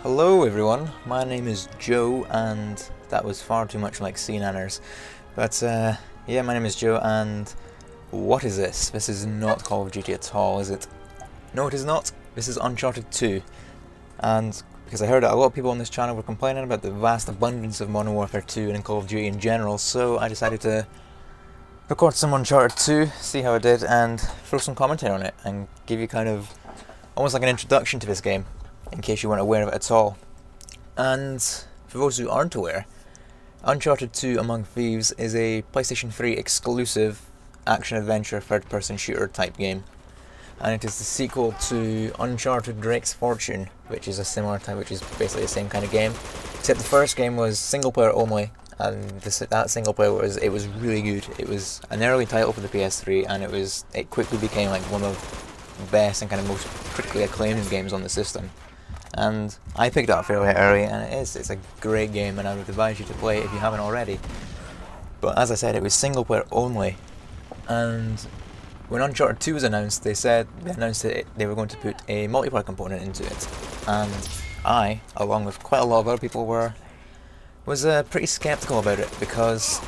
Hello everyone, my name is Joe, and that was far too much like sea nanners. But yeah, my name is Joe, and what is this? This is not Call of Duty at all, is it? No, it is not. This is Uncharted 2. And because I heard that a lot of people on this channel were complaining about the vast abundance of Modern Warfare 2 and Call of Duty in general, so I decided to record some Uncharted 2, see how it did, and throw some commentary on it, and give you kind of almost like an introduction to this game, in case you weren't aware of it at all. And for those who aren't aware, Uncharted 2 Among Thieves is a PlayStation 3 exclusive action-adventure third-person shooter type game. And it is the sequel to Uncharted Drake's Fortune, which is a similar type, which is basically the same kind of game. Except the first game was single player only, and that single player was really good. It was an early title for the PS3, and it quickly became like one of the best and kind of most critically acclaimed games on the system. And I picked it up fairly early, and it's a great game, and I would advise you to play it if you haven't already. But as I said, it was single player only, and when Uncharted 2 was announced, they announced that they were going to put a multiplayer component into it, and I, along with quite a lot of other people, was pretty skeptical about it, because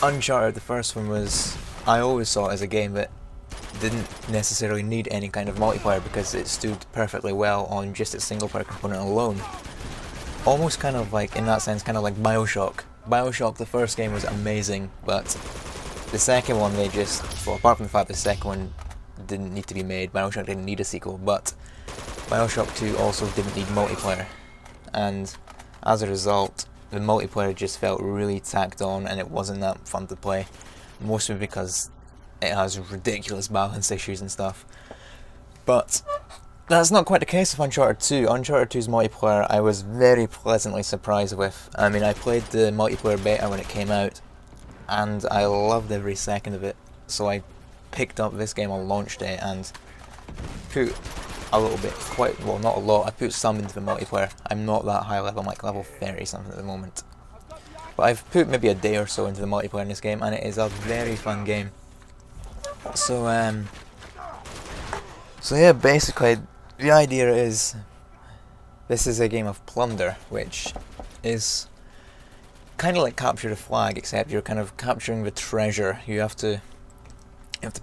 Uncharted, the first one, I always saw it as a game that didn't necessarily need any kind of multiplayer because it stood perfectly well on just its single player component alone. Almost kind of like, in that sense, kind of like Bioshock. Bioshock, the first game, was amazing, but the second one, well, apart from the fact the second one didn't need to be made, Bioshock didn't need a sequel, but Bioshock 2 also didn't need multiplayer. And as a result, the multiplayer just felt really tacked on, and it wasn't that fun to play. Mostly because it has ridiculous balance issues and stuff. But that's not quite the case of Uncharted 2. Uncharted 2's multiplayer I was very pleasantly surprised with. I mean, I played the multiplayer beta when it came out, and I loved every second of it. So I picked up this game on launch day and put a little bit, not a lot, I put some into the multiplayer. I'm not that high level, I'm like level 30 something at the moment. But I've put maybe a day or so into the multiplayer in this game, and it is a very fun game. So yeah, basically the idea is this is a game of Plunder, which is kind of like capture the flag, except you're kind of capturing the treasure. You have to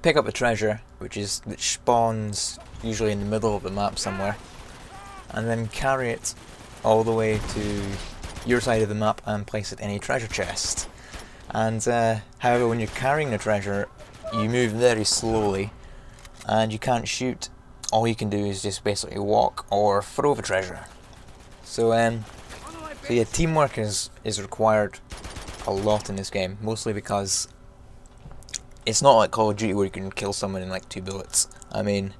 pick up a treasure, which spawns usually in the middle of the map somewhere, and then carry it all the way to your side of the map and place it in a treasure chest. And however, when you're carrying the treasure, you move very slowly, and you can't shoot. All you can do is just basically walk or throw the treasure. So yeah, teamwork is required a lot in this game, mostly because it's not like Call of Duty where you can kill someone in like 2 bullets. I mean,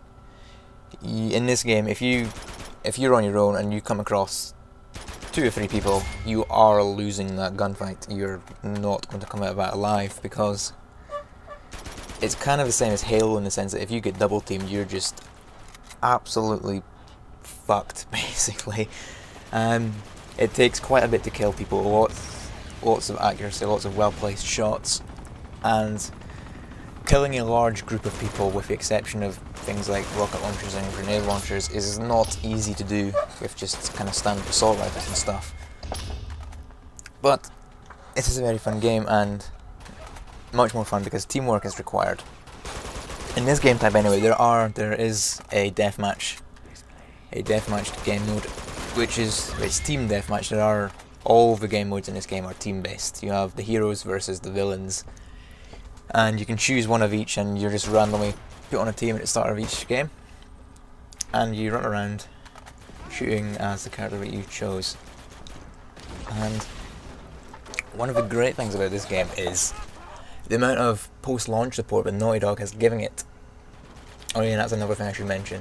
in this game, if you're on your own and you come across 2 or 3 people, you are losing that gunfight. You're not going to come out of that alive, because it's kind of the same as Halo in the sense that if you get double teamed, you're just absolutely fucked, basically. It takes quite a bit to kill people, lots of accuracy, lots of well-placed shots, and killing a large group of people, with the exception of things like rocket launchers and grenade launchers, is not easy to do with just kind of standard assault rifles and stuff. But it is a very fun game, and much more fun because teamwork is required. In this game type anyway, there is a deathmatch game mode, which is team deathmatch. All of the game modes in this game are team based. You have the heroes versus the villains, and you can choose one of each, and you're just randomly put on a team at the start of each game, and you run around shooting as the character that you chose. And one of the great things about this game is the amount of post-launch support that Naughty Dog has given it. Oh yeah, that's another thing I should mention.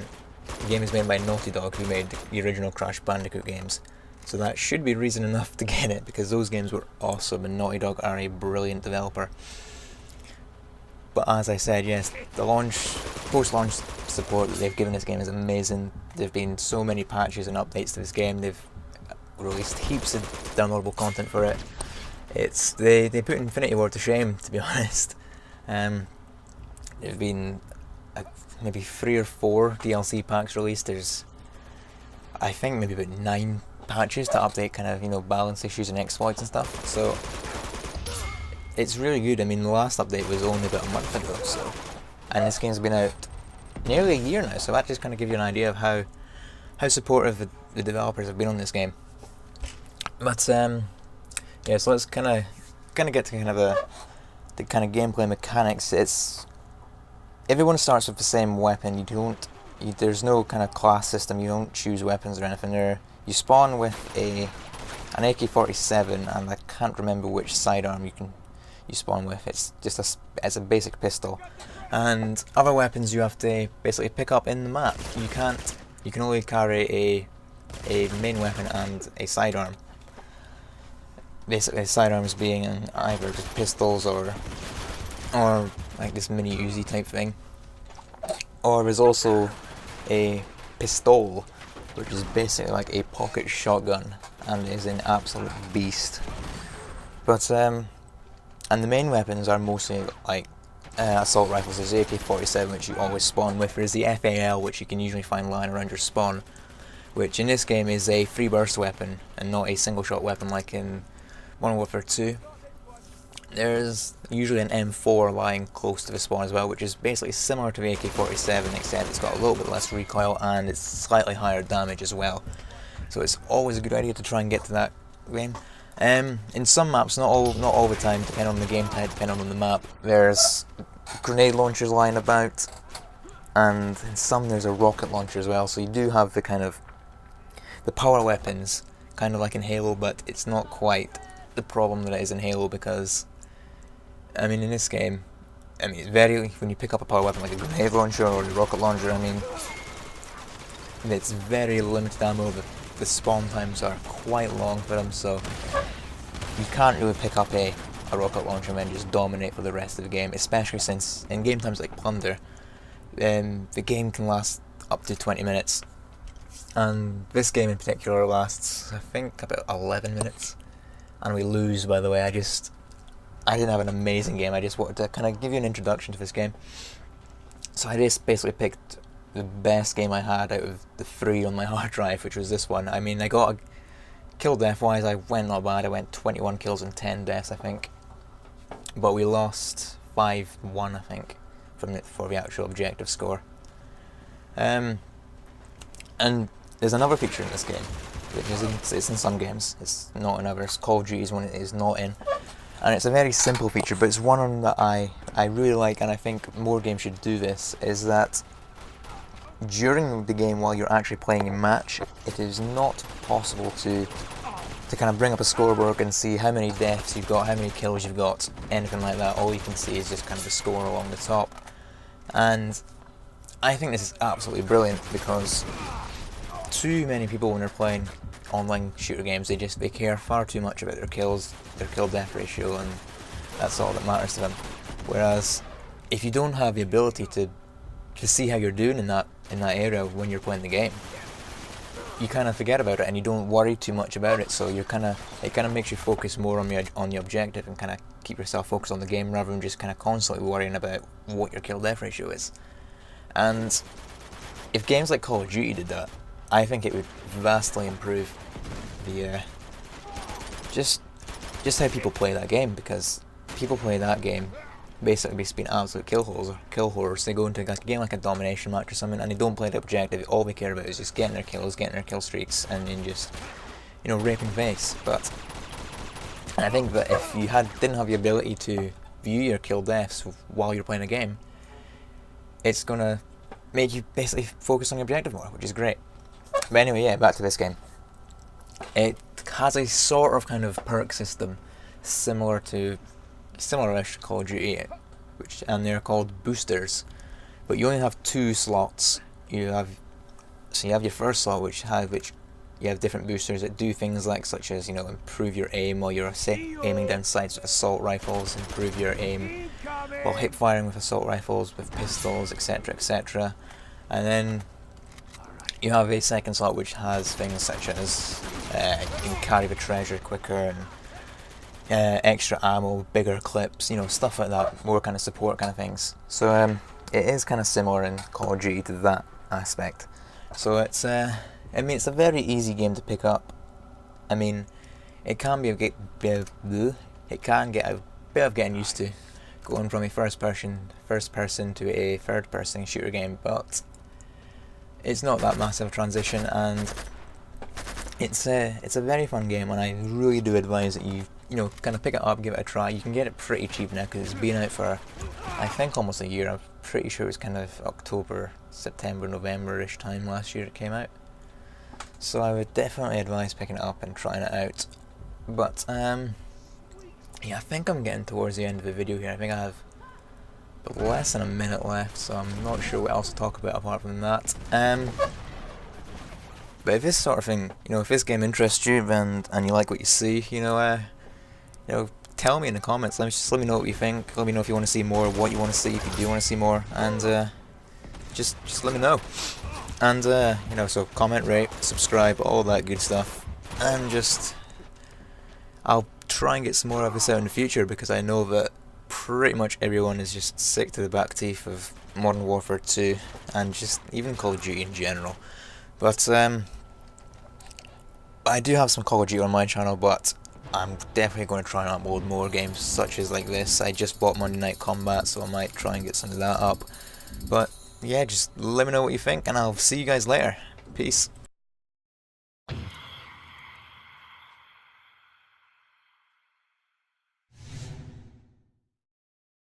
The game is made by Naughty Dog, who made the original Crash Bandicoot games. So that should be reason enough to get it, because those games were awesome, and Naughty Dog are a brilliant developer. But as I said, yes, the post-launch support that they've given this game is amazing. There have been so many patches and updates to this game. They've released heaps of downloadable content for it. They put Infinity Ward to shame, to be honest. There've been maybe 3 or 4 DLC packs released. There's I think maybe about 9 patches to update kind of, you know, balance issues and exploits and stuff. So it's really good. I mean, the last update was only about a month ago, so, and this game's been out nearly a year now. So that just kind of gives you an idea of how supportive the developers have been on this game. But yeah, so let's kind of get to kind of the kind of gameplay mechanics. It's everyone starts with the same weapon. There's no kind of class system. You don't choose weapons or anything. You spawn with an AK-47, and I can't remember which sidearm you spawn with. It's just it's a basic pistol, and other weapons you have to basically pick up in the map. You can only carry a main weapon and a sidearm. Basically, sidearms being either just pistols or like this mini Uzi type thing. Or there's also a pistol, which is basically like a pocket shotgun and is an absolute beast. But and the main weapons are mostly like assault rifles. There's the AK-47, which you always spawn with. There's the FAL, which you can usually find lying around your spawn, which in this game is a free burst weapon and not a single shot weapon like in Modern Warfare 2. There's usually an M4 lying close to the spawn as well, which is basically similar to the AK-47, except it's got a little bit less recoil and it's slightly higher damage as well. So it's always a good idea to try and get to that game. In some maps, not all the time, depending on the game type, depending on the map, there's grenade launchers lying about, and in some there's a rocket launcher as well. So you do have the kind of the power weapons, kind of like in Halo, but it's not quite the problem that it is in Halo, because I mean, in this game, I mean, when you pick up a power weapon like a grenade launcher or a rocket launcher, I mean, it's very limited ammo. The spawn times are quite long for them, so you can't really pick up a rocket launcher and then just dominate for the rest of the game, especially since in game times like Plunder, the game can last up to 20 minutes. And this game in particular lasts, I think, about 11 minutes. And we lose, by the way. I didn't have an amazing game. I just wanted to kind of give you an introduction to this game. So I just basically picked the best game I had out of the 3 on my hard drive, which was this one. I mean, I got kill death wise, I went not bad. I went 21 kills and 10 deaths, I think. But we lost 5-1, I think, for the actual objective score. And there's another feature in this game, which it's in some games, it's not in others. Call of Duty is one it is not in. And it's a very simple feature, but it's one that I really like, and I think more games should do this, is that during the game, while you're actually playing a match, it is not possible to kind of bring up a scoreboard and see how many deaths you've got, how many kills you've got, anything like that. All you can see is just kind of the score along the top. And I think this is absolutely brilliant, because too many people, when they're playing online shooter games, they care far too much about their kills, their kill death ratio, and that's all that matters to them. Whereas if you don't have the ability to see how you're doing in that area when you're playing the game, you kind of forget about it and you don't worry too much about it. So it kind of makes you focus more on the objective and kind of keep yourself focused on the game, rather than just kind of constantly worrying about what your kill death ratio is. And if games like Call of Duty did that, I think it would vastly improve the just how people play that game, because people play that game basically being absolute kill whores. They go into a game like a domination match or something, and they don't play the objective. All they care about is just getting their kills, getting their kill streaks, and then just, you know, raping face. But I think that if you didn't have the ability to view your kill deaths while you're playing a game, it's gonna make you basically focus on your objective more, which is great. But anyway, yeah, back to this game. It has a sort of kind of perk system similar-ish to Call of Duty, and they're called boosters. But you only have 2 slots. You have your first slot, which you have different boosters that do things such as, you know, improve your aim while you're aiming down sights with assault rifles, improve your aim while hip firing with assault rifles, with pistols, etc., etc. And then you have a second slot which has things such as you can carry the treasure quicker, and extra ammo, bigger clips, you know, stuff like that, more kind of support kind of things. So it is kind of similar in Call of Duty to that aspect. So it's I mean, it's a very easy game to pick up. I mean, it can be it can get a bit of getting used to, going from a first person to a third person shooter game, but it's not that massive transition, and it's a very fun game, and I really do advise that you kind of pick it up, give it a try. You can get it pretty cheap now because it's been out for I think almost a year. I'm pretty sure it was kind of October, September, November-ish time last year it came out. So I would definitely advise picking it up and trying it out. But yeah, I think I'm getting towards the end of the video here. I think I have less than a minute left, so I'm not sure what else to talk about apart from that. But if this sort of thing, if this game interests you and you like what you see, tell me in the comments. Let me know what you think. Let me know if you want to see more, what you want to see, if you do want to see more, and just let me know. And so comment, rate, subscribe, all that good stuff, and I'll try and get some more of this out in the future, because I know that pretty much everyone is just sick to the back teeth of Modern Warfare 2 and just even Call of Duty in general. But I do have some Call of Duty on my channel, but I'm definitely going to try and upload more games such as like this. I just bought Monday Night Combat, so I might try and get some of that up. But yeah, just let me know what you think, and I'll see you guys later. Peace.